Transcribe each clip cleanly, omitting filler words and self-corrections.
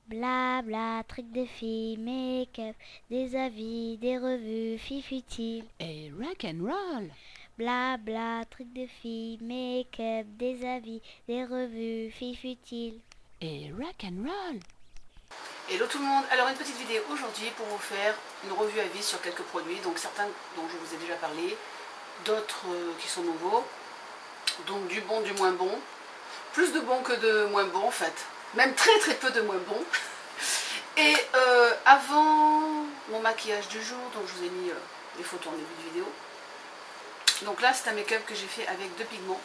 Blabla, trucs de filles, make-up, des avis, des revues, filles futiles. Et rock and roll. Blabla, trucs de filles, make-up, des avis, des revues, filles futiles. Et rock and roll. Hello tout le monde, alors une petite vidéo aujourd'hui pour vous faire une revue à vie sur quelques produits, donc certains dont je vous ai déjà parlé, d'autres qui sont nouveaux, donc du bon, du moins bon, plus de bon que de moins bon en fait, même très peu de moins bon. Et avant mon maquillage du jour, donc je vous ai mis les photos en début de vidéo, donc là c'est un make-up que j'ai fait avec deux pigments.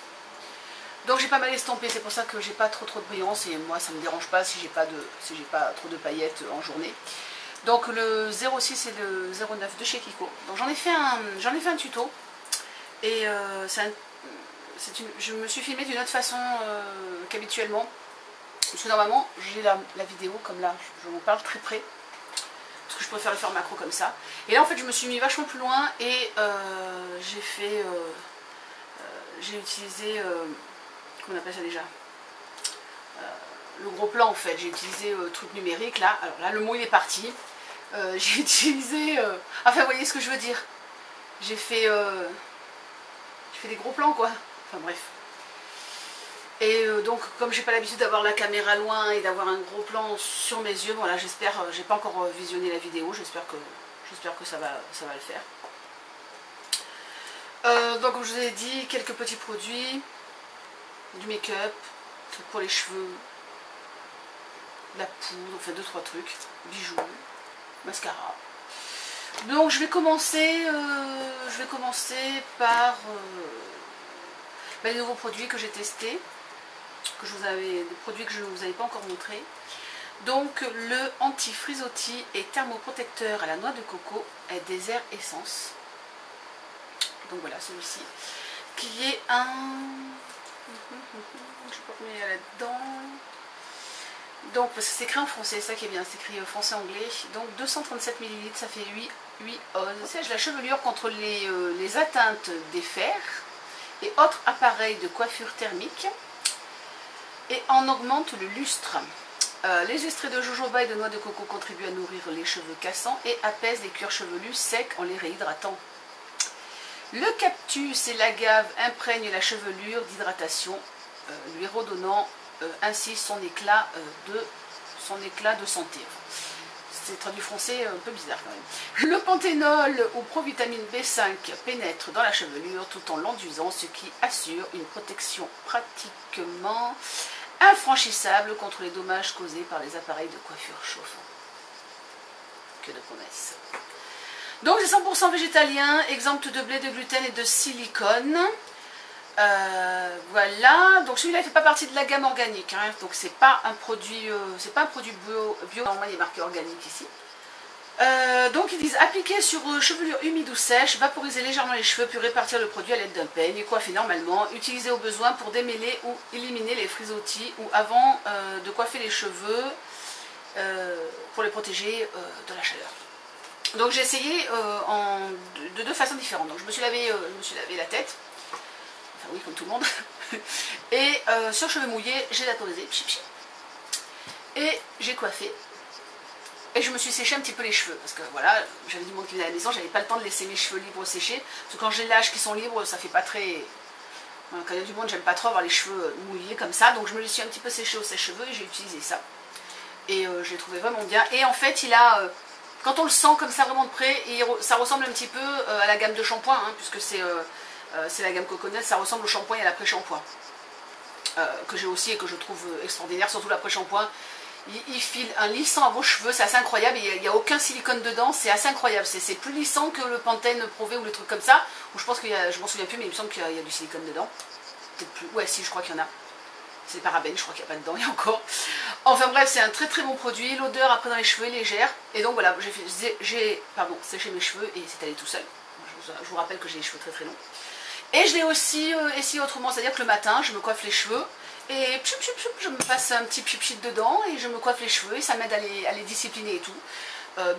Donc j'ai pas mal estampé, c'est pour ça que j'ai pas trop de brillance et moi ça me dérange pas si j'ai pas trop de paillettes en journée. Donc le 06 et le 09 de chez Kiko. Donc j'en ai fait un tuto et je me suis filmée d'une autre façon qu'habituellement. Parce que normalement j'ai la vidéo comme là, je vous parle très près. Parce que je préfère le faire macro comme ça. Et là en fait je me suis mis vachement plus loin et j'ai utilisé... comment on appelle ça déjà, le gros plan en fait, j'ai utilisé truc numérique là, alors là le mot il est parti, j'ai utilisé, enfin vous voyez ce que je veux dire, j'ai fait des gros plans quoi, enfin bref. Et donc comme j'ai pas l'habitude d'avoir la caméra loin et d'avoir un gros plan sur mes yeux, voilà j'espère, j'ai pas encore visionné la vidéo, j'espère que ça va le faire. Donc comme je vous ai dit, quelques petits produits, du make-up, trucs pour les cheveux, de la poudre, enfin 2-3 trucs, bijoux, mascara. Donc je vais commencer par les nouveaux produits que j'ai testés, des produits que je ne vous avais pas encore montrés. Donc le anti-frisottis et thermoprotecteur à la noix de coco et désert essence. Donc voilà celui-ci, qui est un... je sais pas combien il y a là-dedans. Donc, parce que c'est écrit en français, ça qui est bien, c'est écrit français-anglais. Donc 237 ml, ça fait 8 oz. Sèche la chevelure contre les atteintes des fers et autres appareils de coiffure thermique et en augmente le lustre. Les extraits de jojoba et de noix de coco contribuent à nourrir les cheveux cassants et apaisent les cuirs chevelus secs en les réhydratant. Le cactus et l'agave imprègnent la chevelure d'hydratation, lui redonnant ainsi son éclat de santé. C'est traduit français un peu bizarre quand même. Le panthénol ou provitamine B5 pénètre dans la chevelure tout en l'enduisant, ce qui assure une protection pratiquement infranchissable contre les dommages causés par les appareils de coiffure chauffants. Que de promesses. Donc c'est 100% végétalien, exempt de blé, de gluten et de silicone. Voilà, donc celui-là il ne fait pas partie de la gamme organique, hein. Donc c'est pas un produit bio, normalement il est marqué organique ici. Donc ils disent appliquer sur chevelure humide ou sèche, vaporiser légèrement les cheveux puis répartir le produit à l'aide d'un peigne, coiffer normalement, utiliser au besoin pour démêler ou éliminer les frisottis ou avant de coiffer les cheveux pour les protéger de la chaleur. Donc j'ai essayé de deux façons différentes. Donc je me suis lavé la tête, enfin oui comme tout le monde, et sur cheveux mouillés j'ai vaporisé, et j'ai coiffé, et je me suis séché un petit peu les cheveux, parce que voilà, j'avais du monde qui venait à la maison, j'avais pas le temps de laisser mes cheveux libres sécher, parce que quand j'ai l'âge qui sont libres, ça fait pas très... Quand il y a du monde, j'aime pas trop avoir les cheveux mouillés comme ça, donc je me les suis un petit peu séchés au sèche-cheveux et j'ai utilisé ça. Et je l'ai trouvé vraiment bien, et en fait il a... quand on le sent comme ça vraiment de près, ça ressemble un petit peu à la gamme de shampoing, hein, puisque c'est la gamme Coconut, ça ressemble au shampoing et à l'après-shampoing. Que j'ai aussi et que je trouve extraordinaire, surtout l'après-shampoing. Il file un lissant à vos cheveux, c'est assez incroyable, il n'y a aucun silicone dedans, c'est assez incroyable. C'est plus lissant que le Pantene Pro V ou les trucs comme ça, où je pense qu'il y a, je m'en souviens plus, mais il me semble qu'il y a du silicone dedans. Peut-être plus, ouais si, je crois qu'il y en a. C'est parabène, je crois qu'il n'y a pas dedans, il y a encore. Enfin bref, c'est un très bon produit. L'odeur après dans les cheveux est légère. Et donc voilà, j'ai séché mes cheveux et c'est allé tout seul. Je vous rappelle que j'ai les cheveux très longs. Et je l'ai aussi essayé autrement, c'est-à-dire que le matin, je me coiffe les cheveux. Et je me passe un petit pchit dedans et je me coiffe les cheveux et ça m'aide à les discipliner et tout.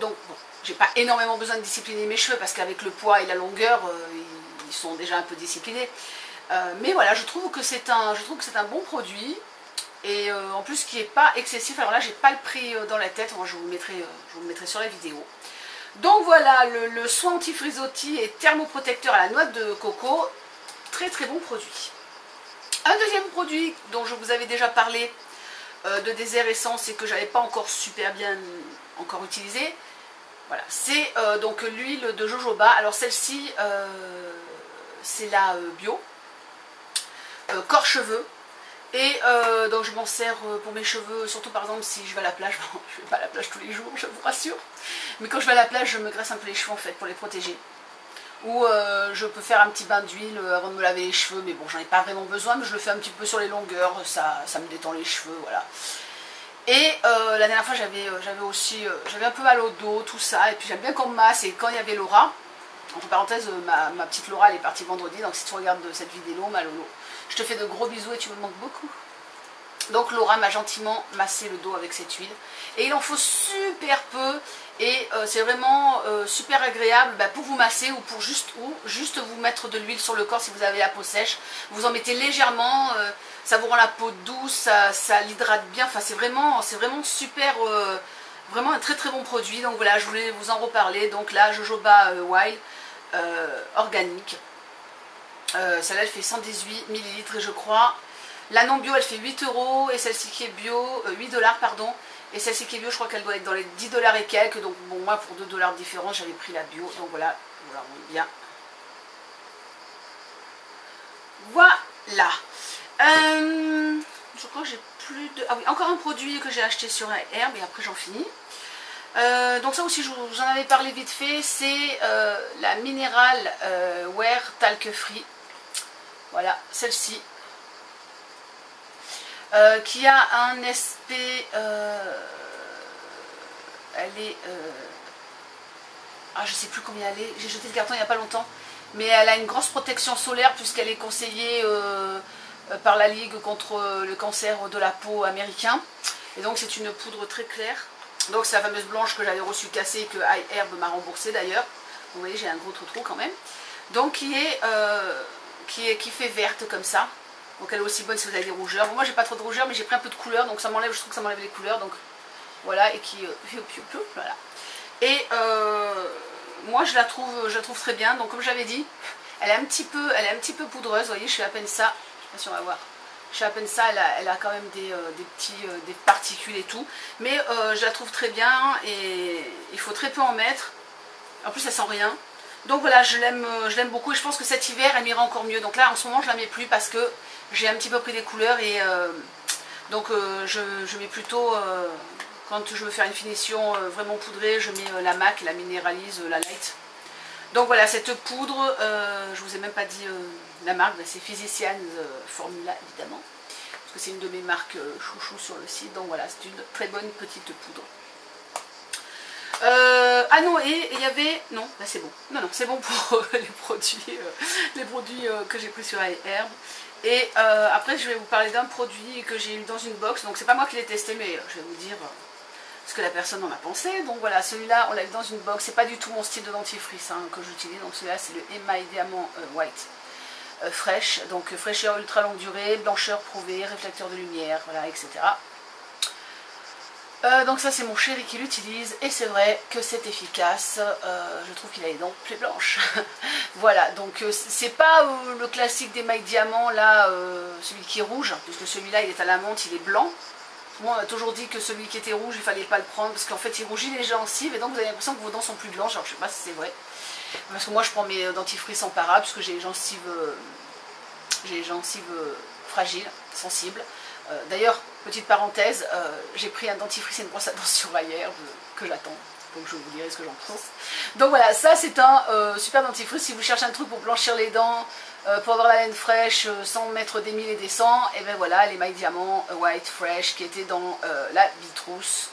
Donc bon, j'ai pas énormément besoin de discipliner mes cheveux parce qu'avec le poids et la longueur, ils sont déjà un peu disciplinés. Mais voilà, je trouve que c'est un bon produit. et en plus qui n'est pas excessif. Alors là j'ai pas le prix dans la tête, moi, je vous le mettrai sur la vidéo. Donc voilà, le soin anti-frisottis et thermoprotecteur à la noix de coco, très très bon produit. Un deuxième produit dont je vous avais déjà parlé de désert essence et que j'avais pas encore super bien utilisé, voilà, c'est donc l'huile de jojoba. Alors celle-ci c'est la bio corps cheveux, et donc je m'en sers pour mes cheveux, surtout par exemple si je vais à la plage. Bon, je vais pas à la plage tous les jours, je vous rassure, mais quand je vais à la plage je me graisse un peu les cheveux en fait pour les protéger, ou je peux faire un petit bain d'huile avant de me laver les cheveux, mais bon j'en ai pas vraiment besoin, mais je le fais un petit peu sur les longueurs, ça me détend les cheveux, voilà. Et la dernière fois j'avais un peu mal au dos, tout ça, et puis j'aime bien qu'on me masse. Et quand il y avait Laura, entre parenthèses, ma petite Laura elle est partie vendredi, donc si tu regardes cette vidéo, ma Lolo, je te fais de gros bisous et tu me manques beaucoup. Donc Laura m'a gentiment massé le dos avec cette huile, et il en faut super peu, et c'est vraiment super agréable pour vous masser, ou pour juste vous mettre de l'huile sur le corps si vous avez la peau sèche. Vous en mettez légèrement, ça vous rend la peau douce, ça l'hydrate bien, enfin c'est vraiment super, vraiment un très très bon produit. Donc voilà, je voulais vous en reparler. Donc là, jojoba wild organique, celle-là elle fait 118 ml je crois. La non bio elle fait 8 €, et celle-ci qui est bio, 8 $, pardon. Et celle-ci qui est bio, je crois qu'elle doit être dans les 10 $ et quelques. Donc bon, moi pour 2 $ de différence, j'avais pris la bio. Donc voilà, voilà, on est bien. Voilà. Je crois que j'ai plus de... Ah oui, encore un produit que j'ai acheté sur Herbe, et après j'en finis. Donc ça aussi, je vous en avais parlé vite fait. C'est la Mineral Wear Talc Free. Voilà, celle-ci. Qui a un SP, elle est, je sais plus combien elle est, j'ai jeté le carton il n'y a pas longtemps, mais elle a une grosse protection solaire puisqu'elle est conseillée par la Ligue contre le cancer de la peau américain, et donc c'est une poudre très claire. Donc c'est la fameuse blanche que j'avais reçue cassée et que iHerb m'a remboursée d'ailleurs. Vous voyez, j'ai un gros trou quand même. Donc qui fait verte comme ça. Donc elle est aussi bonne si vous avez des rougeurs. Bon, moi j'ai pas trop de rougeurs, mais j'ai pris un peu de couleur, donc ça m'enlève, je trouve que ça m'enlève les couleurs, donc voilà, et qui voilà. Et moi je la trouve très bien. Donc comme j'avais dit, elle est un petit peu poudreuse. Vous voyez, je fais à peine ça. Je sais pas si on va voir. Je fais à peine ça. Elle a quand même des particules et tout, mais je la trouve très bien, et il faut très peu en mettre. En plus elle sent rien. Donc voilà, je l'aime beaucoup, et je pense que cet hiver elle m'ira encore mieux. Donc là en ce moment je la mets plus parce que j'ai un petit peu pris des couleurs, et donc je mets plutôt, quand je veux faire une finition vraiment poudrée, je mets la MAC, la Minéralise, la Light. Donc voilà, cette poudre, je vous ai même pas dit la marque, c'est Physicians Formula évidemment, parce que c'est une de mes marques chouchou sur le site. Donc voilà, c'est une très bonne petite poudre. Ah non, et il y avait... Non, là c'est bon. Non, c'est bon pour les produits que j'ai pris sur iHerb. Et après je vais vous parler d'un produit que j'ai eu dans une box. Donc c'est pas moi qui l'ai testé, mais je vais vous dire ce que la personne en a pensé. Donc voilà, celui-là on l'a eu dans une box. C'est pas du tout mon style de dentifrice que j'utilise. Donc celui-là c'est le Email Diamant White Fresh. Donc fraîcheur ultra longue durée, blancheur prouvée, réflecteur de lumière, voilà, etc. Donc ça c'est mon chéri qui l'utilise, et c'est vrai que c'est efficace. Je trouve qu'il a les dents plus blanches. Voilà, donc c'est pas le classique des mailles diamants là, celui qui est rouge, puisque celui-là il est à la menthe, il est blanc. Moi on m'a toujours dit que celui qui était rouge il fallait pas le prendre parce qu'en fait il rougit les gencives, et donc vous avez l'impression que vos dents sont plus blanches. Alors je sais pas si c'est vrai, parce que moi je prends mes dentifrices en para parce que j'ai les gencives fragiles, sensibles. D'ailleurs, petite parenthèse, j'ai pris un dentifrice et une brosse à dents sur iHerb que j'attends, donc je vous dirai ce que j'en pense. Donc voilà, ça c'est un super dentifrice si vous cherchez un truc pour blanchir les dents, pour avoir la laine fraîche sans mettre des mille et des cents. Et ben voilà, l'Email Diamant White Fresh qui était dans la Bitrousse,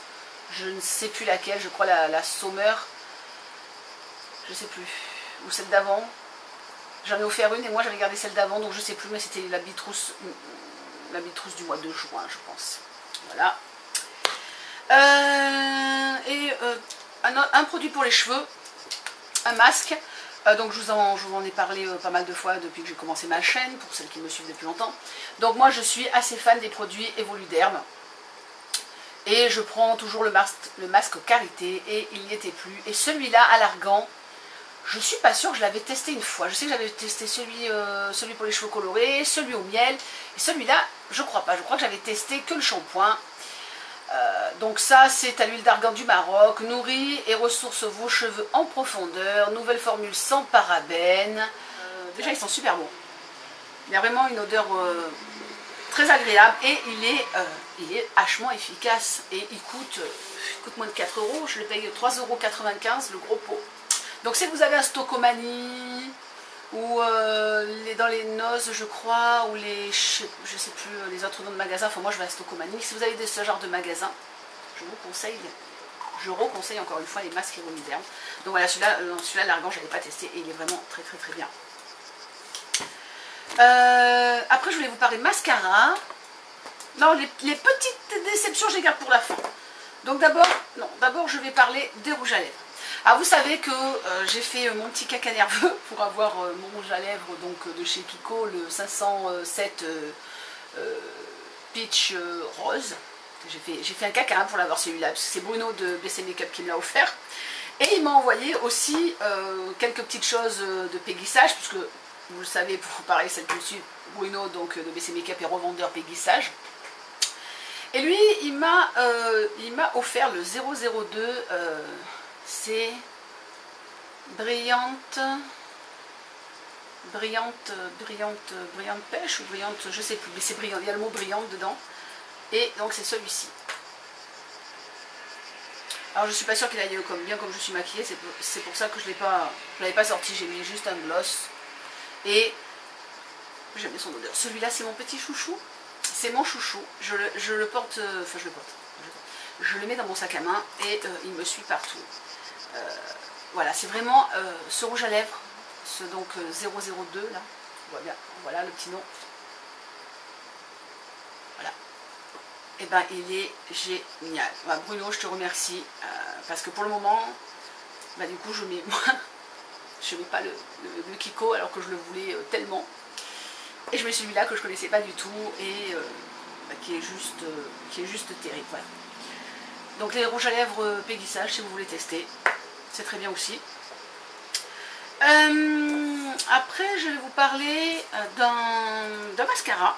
je ne sais plus laquelle, je crois la Sommer, je sais plus, ou celle d'avant. J'en ai offert une et moi j'avais gardé celle d'avant, donc je sais plus, mais c'était la Bitrousse du mois de juin, je pense. Voilà. Et un produit pour les cheveux, un masque. Donc je vous en ai parlé pas mal de fois depuis que j'ai commencé ma chaîne, pour celles qui me suivent depuis longtemps. Donc moi je suis assez fan des produits Evoluderm. Et je prends toujours le masque Karité et il n'y était plus. Et celui-là à l'argan, je suis pas sûre que je l'avais testé une fois. Je sais que j'avais testé celui pour les cheveux colorés, celui au miel. Et celui-là, je crois pas. Je crois que j'avais testé que le shampoing. Donc ça, c'est à l'huile d'argan du Maroc. Nourrit et ressource vos cheveux en profondeur. Nouvelle formule sans parabènes. Déjà, ils sont super bons. Il y a vraiment une odeur très agréable. Et il est hachement efficace. Et il coûte moins de 4 €. Je le paye 3,95 € le gros pot. Donc si vous avez un Stocomanie ou dans les Nozz je crois, ou les, je sais plus les autres noms de magasins, enfin moi je vais à Stocomanie, si vous avez ce genre de magasin, je reconseille encore une fois les masques Evoluderm. Donc voilà, celui-là l'argan je n'avais pas testé et il est vraiment très très très bien. Après je voulais vous parler mascara. Non, les petites déceptions je les garde pour la fin. Donc d'abord je vais parler des rouges à lèvres. Alors vous savez que j'ai fait mon petit caca nerveux pour avoir mon rouge à lèvres donc, de chez Kiko, le 507 Peach Rose. J'ai fait un caca pour l'avoir celui-là, parce que c'est Bruno de BC Makeup qui me l'a offert. Et il m'a envoyé aussi quelques petites choses de péguissage, puisque vous le savez, pour pareil, celle que je suis, Bruno donc, de BC Makeup est revendeur péguissage. Et lui, il m'a offert le 002, c'est brillante pêche ou brillante, je sais plus, mais c'est brillant, il y a le mot brillante dedans. Et donc c'est celui-ci. Alors je suis pas sûre qu'il aille bien comme je suis maquillée, c'est pour ça que je l'avais pas sorti, j'ai mis juste un gloss. Et j'aime bien son odeur. Celui-là c'est mon petit chouchou. C'est mon chouchou, je le porte, je le mets dans mon sac à main et il me suit partout. Voilà, c'est vraiment ce rouge à lèvres, ce donc 002 là, voilà le petit nom. Voilà. Et ben il est génial. Bah, Bruno, je te remercie parce que pour le moment, bah, du coup je mets pas le Kiko alors que je le voulais tellement. Et je mets celui-là que je connaissais pas du tout et bah, qui est juste terrible. Voilà. Donc les rouges à lèvres péguissage si vous voulez tester, c'est très bien aussi. Après je vais vous parler d'un mascara.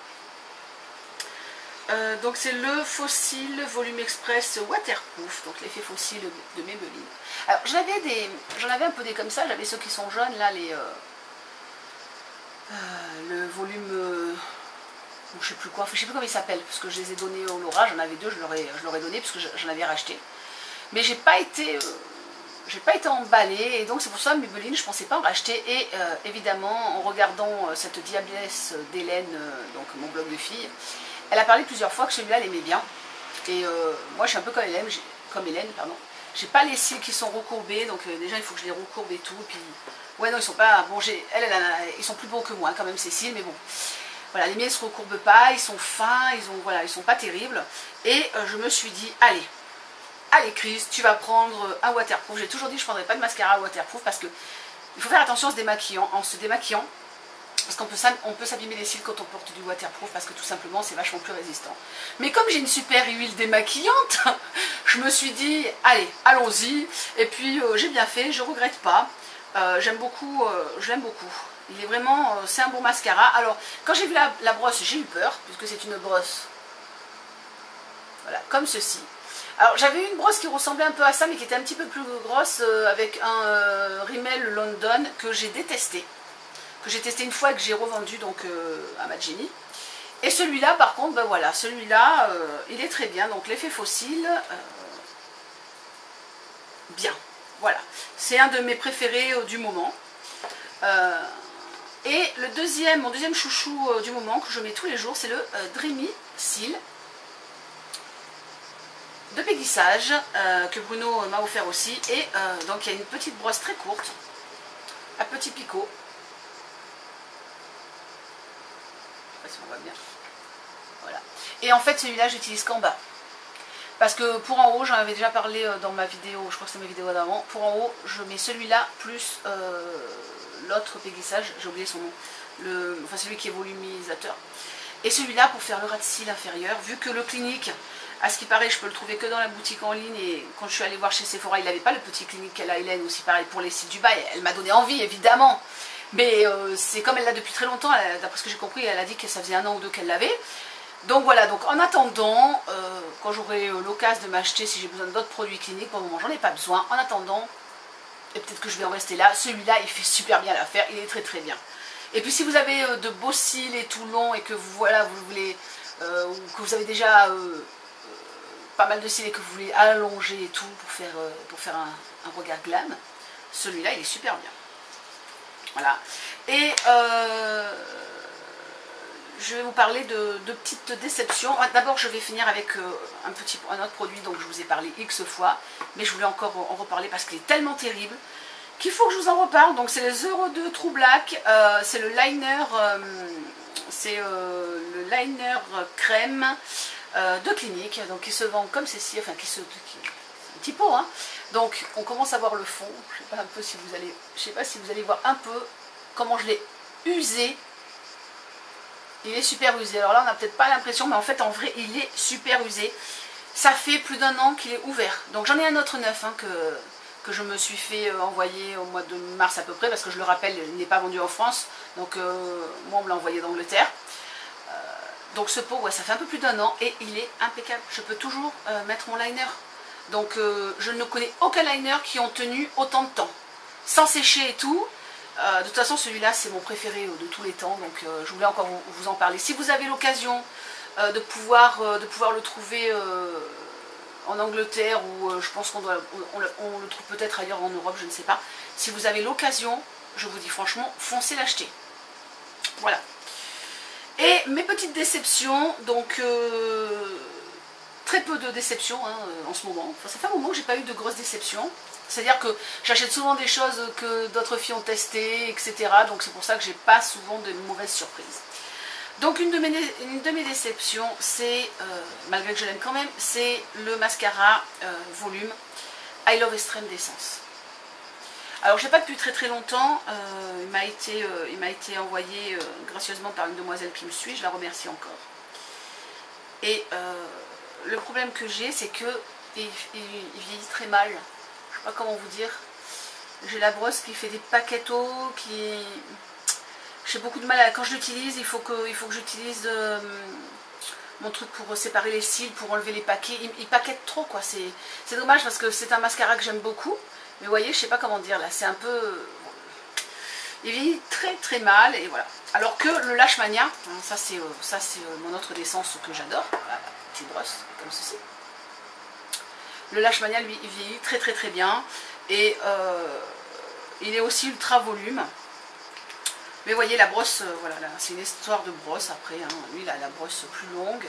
Donc c'est le Fossil Volume Express Waterproof, donc l'effet fossile de Maybelline. Alors j'en avais un peu des comme ça, j'avais ceux qui sont jaunes là, le volume je sais plus quoi, je sais plus comment il s'appelle, parce que je les ai donnés au Laura, j'en avais deux, je leur ai donné parce que j'en avais racheté. Mais j'ai pas été emballée, et donc c'est pour ça Maybelline, je pensais pas en racheter. Et évidemment, en regardant cette diablesse d'Hélène, donc mon blog de fille, elle a parlé plusieurs fois que celui-là elle aimait bien. Et moi je suis un peu comme Hélène, pardon. J'ai pas les cils qui sont recourbés, donc déjà il faut que je les recourbe et tout. Et puis ouais non ils sont pas bon, ils sont plus beaux que moi quand même ces cils, mais bon. Voilà, les miens ne se recourbent pas, ils sont fins, ils sont pas terribles. Et je me suis dit, allez Chris, tu vas prendre un waterproof. J'ai toujours dit que je ne prendrais pas de mascara waterproof parce que il faut faire attention en se démaquillant. Parce qu'on peut s'abîmer les cils quand on porte du waterproof parce que tout simplement c'est vachement plus résistant. Mais comme j'ai une super huile démaquillante, je me suis dit, allez, allons-y. Et puis j'ai bien fait, je ne regrette pas. J'aime beaucoup, je l'aime beaucoup. Il est vraiment, c'est un bon mascara. Alors, quand j'ai vu la brosse, j'ai eu peur, puisque c'est une brosse, voilà, comme ceci. Alors, j'avais eu une brosse qui ressemblait un peu à ça, mais qui était un petit peu plus grosse, avec un Rimmel London, que j'ai détesté. Que j'ai testé une fois et que j'ai revendu, donc, à Magini. Et celui-là, par contre, ben voilà, celui-là, il est très bien. Donc, l'effet fossile, bien. Voilà. C'est un de mes préférés du moment. Et mon deuxième chouchou du moment que je mets tous les jours, c'est le Dreamy Seal de péguissage que Bruno m'a offert aussi. Et donc il y a une petite brosse très courte, à petit picot. Je sais pas si on voit bien. Voilà. Et en fait celui-là j'utilise qu'en bas. Parce que pour en haut, j'en avais déjà parlé dans ma vidéo, je crois que c'est ma vidéo d'avant. Pour en haut, je mets celui-là plus l'autre péguissage, j'ai oublié son nom. Enfin celui qui est volumisateur. Et celui-là pour faire le ras de cils inférieur, vu que le Clinique, à ce qui paraît, je peux le trouver que dans la boutique en ligne. Et quand je suis allée voir chez Sephora, il n'avait pas le petit Clinique qu'elle a, Hélène, aussi pareil pour les cils du bas. Elle m'a donné envie, évidemment. Mais c'est comme elle l'a depuis très longtemps, d'après ce que j'ai compris, elle a dit que ça faisait 1 an ou 2 qu'elle l'avait. Donc voilà, donc en attendant, quand j'aurai l'occasion de m'acheter, si j'ai besoin d'autres produits Clinique, pour le moment j'en ai pas besoin. En attendant, et peut-être que je vais en rester là, celui-là il fait super bien l'affaire, il est très très bien. Et puis si vous avez de beaux cils et tout longs et que voilà, vous voulez, ou que vous avez déjà pas mal de cils et que vous voulez allonger et tout pour faire un regard glam, celui-là il est super bien. Voilà. Et je vais vous parler de petites déceptions. D'abord, je vais finir avec un autre produit dont je vous ai parlé X fois, mais je voulais encore en reparler parce qu'il est tellement terrible qu'il faut que je vous en reparle. Donc, c'est les 02 True Black. C'est le liner, crème de Clinique, donc qui se vend comme ceci, enfin c'est un petit pot, hein. Donc, on commence à voir le fond. Je sais pas si vous allez voir un peu comment je l'ai usé. Il est super usé. Alors là, on n'a peut-être pas l'impression, mais en fait, en vrai, il est super usé. Ça fait plus d'1 an qu'il est ouvert. Donc j'en ai un autre neuf hein, que je me suis fait envoyer au mois de mars à peu près, parce que je le rappelle, il n'est pas vendu en France. Donc moi, on me l'a envoyé d'Angleterre. Donc ce pot, ouais, ça fait un peu plus d'1 an et il est impeccable. Je peux toujours mettre mon liner. Donc je ne connais aucun liner qui ont tenu autant de temps. Sans sécher et tout. De toute façon, celui-là, c'est mon préféré de tous les temps, donc je voulais encore vous en parler. Si vous avez l'occasion de pouvoir le trouver en Angleterre, ou je pense on le trouve peut-être ailleurs en Europe, je ne sais pas. Si vous avez l'occasion, je vous dis franchement, foncez l'acheter. Voilà. Et mes petites déceptions, donc très peu de déceptions hein, en ce moment. Enfin, ça fait un moment que j'ai pas eu de grosses déceptions. C'est-à-dire que j'achète souvent des choses que d'autres filles ont testées, etc. Donc c'est pour ça que j'ai pas souvent de mauvaises surprises. Donc une de mes déceptions, c'est, malgré que je l'aime quand même, c'est le mascara volume I Love Extreme d'Essence. Alors je l'ai pas depuis très très longtemps, il m'a été envoyé gracieusement par une demoiselle qui me suit, je la remercie encore. Et le problème que j'ai, c'est que il vieillit très mal. Je sais pas comment vous dire. J'ai la brosse qui fait des paquetos, j'ai beaucoup de mal quand je l'utilise, il faut que j'utilise mon truc pour séparer les cils, pour enlever les paquets. Il paquette trop quoi, c'est dommage parce que c'est un mascara que j'aime beaucoup. Mais vous voyez, je sais pas comment dire là, c'est un peu... Il vieillit très très mal et voilà. Alors que le Lash Mania, hein, ça c'est mon autre d'essence que j'adore. Voilà, petite brosse comme ceci. Le Lash Mania, lui, il vieillit très très très bien. Et il est aussi ultra volume. Mais vous voyez, la brosse, voilà, c'est une histoire de brosse après. Hein. Lui, il a la brosse plus longue.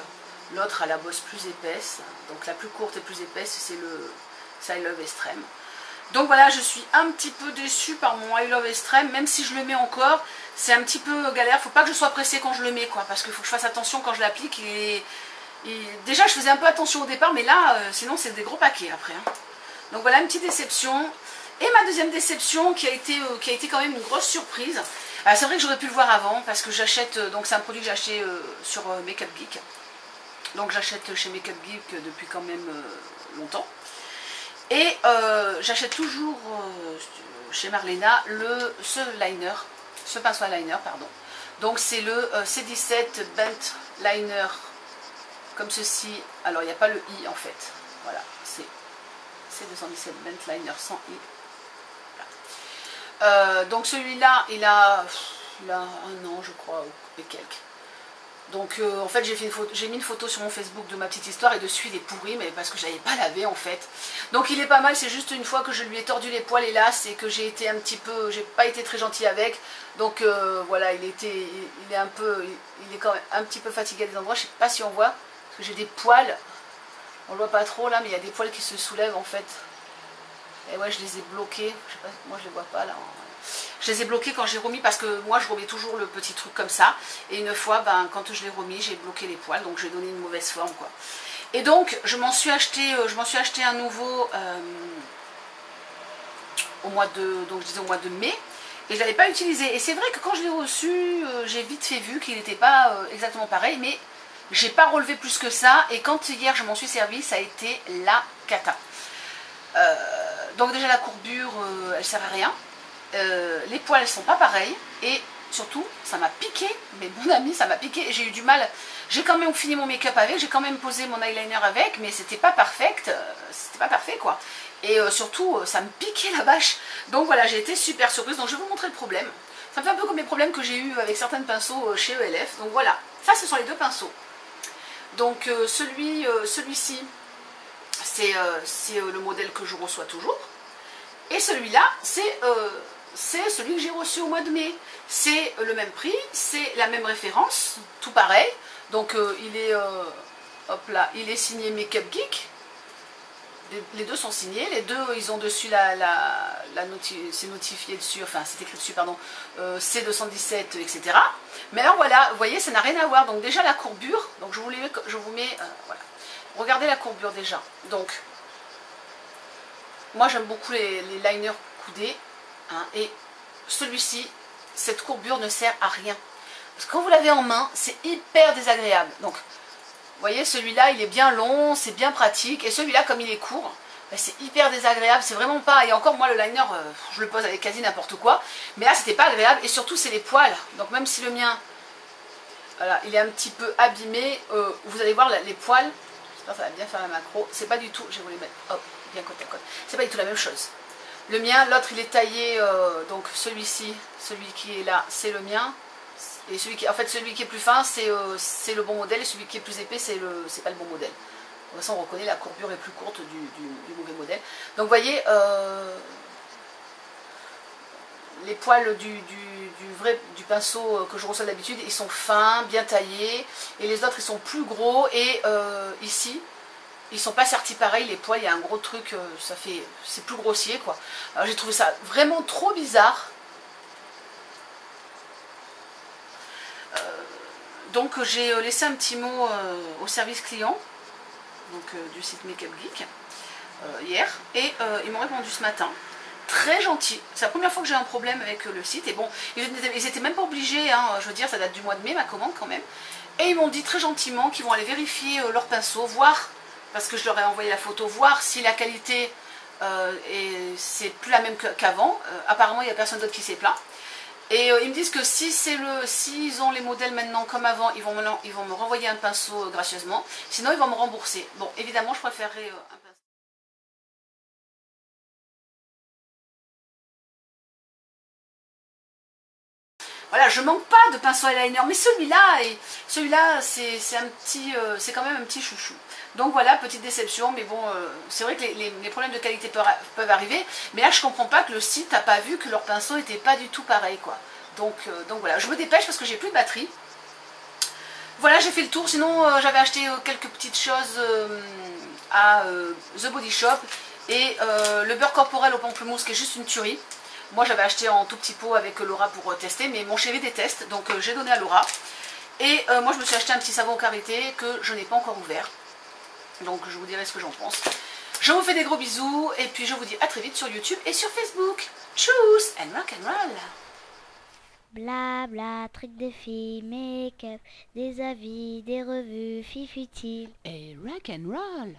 L'autre a la brosse plus épaisse. Donc la plus courte et plus épaisse, c'est le I Love Extreme. Donc voilà, je suis un petit peu déçue par mon I Love Extreme. Même si je le mets encore, c'est un petit peu galère. Faut pas que je sois pressée quand je le mets, quoi. Parce qu'il faut que je fasse attention quand je l'applique. Déjà, je faisais un peu attention au départ, mais là, sinon, c'est des gros paquets après. Hein. Donc voilà, une petite déception. Et ma deuxième déception, qui a été quand même une grosse surprise. C'est vrai que j'aurais pu le voir avant, parce que j'achète, donc c'est un produit que j'ai acheté sur Make Up Geek. Donc j'achète chez Make Up Geek depuis quand même longtemps. Et j'achète toujours chez Marlena ce pinceau à liner, pardon. Donc c'est le C17 Bent Liner, comme ceci. Alors il n'y a pas le I en fait. Voilà, c'est C217 Bent Liner sans I. Voilà. Donc celui-là, il a 1 an je crois, et quelques. Donc en fait j'ai mis une photo sur mon Facebook de ma petite histoire et dessus il est pourri, mais parce que je n'avais pas lavé en fait. Donc il est pas mal, c'est juste une fois que je lui ai tordu les poils hélas et que j'ai pas été très gentille avec. Donc voilà, il est quand même un petit peu fatigué à des endroits, je sais pas si on voit, parce que j'ai des poils, on le voit pas trop là, mais il y a des poils qui se soulèvent en fait. Et ouais, je les ai bloqués, je sais pas, moi je les vois pas là. Je les ai bloqués quand j'ai remis, parce que moi je remets toujours le petit truc comme ça. Et une fois, ben, quand je l'ai remis, j'ai bloqué les poils, donc j'ai donné une mauvaise forme quoi. Et donc je m'en suis acheté un nouveau au mois de mai. Et je ne l'avais pas utilisé. Et c'est vrai que quand je l'ai reçu, j'ai vite fait vu qu'il n'était pas exactement pareil. Mais j'ai pas relevé plus que ça. Et quand hier je m'en suis servi, ça a été la cata. Donc déjà la courbure, elle sert à rien. Les poils sont pas pareils. Et surtout, ça m'a piqué. Mais mon ami, ça m'a piqué. Et j'ai eu du mal. J'ai quand même fini mon make-up avec. J'ai quand même posé mon eyeliner avec. Mais c'était pas perfect. C'était pas parfait quoi. Et surtout, ça me piquait la vache. Donc voilà, j'ai été super surprise. Donc je vais vous montrer le problème. Ça me fait un peu comme les problèmes que j'ai eu avec certains pinceaux chez ELF. Donc voilà, ça ce sont les deux pinceaux. Donc celui-ci, c'est le modèle que je reçois toujours. Et celui-là, c'est celui que j'ai reçu au mois de mai. C'est le même prix, c'est la même référence, tout pareil. Donc il est, hop là, il est signé Make Up Geek. Les deux sont signés, les deux ils ont dessus c'est notifié dessus, enfin c'est écrit dessus pardon, C217 etc. Mais alors voilà, vous voyez ça n'a rien à voir, donc déjà la courbure, donc je vous mets, voilà, regardez la courbure déjà, donc moi j'aime beaucoup les liners coudés, hein, et celui-ci, cette courbure ne sert à rien, parce que quand vous l'avez en main, c'est hyper désagréable, donc vous voyez, celui-là, il est bien long, c'est bien pratique. Et celui-là, comme il est court, ben, c'est hyper désagréable. C'est vraiment pas... Et encore, moi, le liner, je le pose avec quasi n'importe quoi. Mais là, c'était pas agréable. Et surtout, c'est les poils. Donc, même si le mien, voilà, il est un petit peu abîmé, vous allez voir les poils. J'espère que ça va bien faire la macro. C'est pas du tout... Je vais vous les mettre, hop, bien côte à côte. C'est pas du tout la même chose. Le mien, l'autre, il est taillé... donc, celui-ci, celui qui est là, c'est le mien. Et celui qui est plus fin, c'est le bon modèle, et celui qui est plus épais, c'est pas le bon modèle. De toute façon, on reconnaît la courbure est plus courte du mauvais modèle. Donc, vous voyez, les poils du pinceau que je reçois d'habitude, ils sont fins, bien taillés, et les autres, ils sont plus gros, et ici, ils sont pas sertis pareil, les poils, il y a un gros truc, c'est plus grossier, quoi. Alors, j'ai trouvé ça vraiment trop bizarre. Donc j'ai laissé un petit mot au service client donc, du site Make Up Geek hier, et ils m'ont répondu ce matin, très gentil. C'est la première fois que j'ai un problème avec le site, et bon, ils étaient même pas obligés, hein, je veux dire, ça date du mois de mai ma commande quand même, et ils m'ont dit très gentiment qu'ils vont aller vérifier leur pinceau, voir, parce que je leur ai envoyé la photo, voir si la qualité c'est plus la même qu'avant. Apparemment il n'y a personne d'autre qui s'est plaint. Et ils me disent que s'ils ont les modèles maintenant comme avant, ils vont me renvoyer un pinceau gracieusement. Sinon, ils vont me rembourser. Bon, évidemment, je préférerais un pinceau. Voilà, je manque pas de pinceau eyeliner, mais celui-là, c'est quand même un petit chouchou. Donc voilà, petite déception, mais bon, c'est vrai que les problèmes de qualité peuvent arriver, mais là je comprends pas que le site n'a pas vu que leur pinceau était pas du tout pareil, quoi. Donc voilà, je me dépêche parce que j'ai plus de batterie. Voilà, j'ai fait le tour, sinon j'avais acheté quelques petites choses à The Body Shop, et le beurre corporel au pamplemousse qui est juste une tuerie. Moi j'avais acheté en tout petit pot avec Laura pour tester, mais mon chéri déteste, donc j'ai donné à Laura. Et moi je me suis acheté un petit savon karité que je n'ai pas encore ouvert. Donc je vous dirai ce que j'en pense. Je vous fais des gros bisous, et puis je vous dis à très vite sur YouTube et sur Facebook. Tchuss and rock and roll. Bla bla, trucs de filles, make-up, des avis, des revues, filles futiles. Et rock and roll.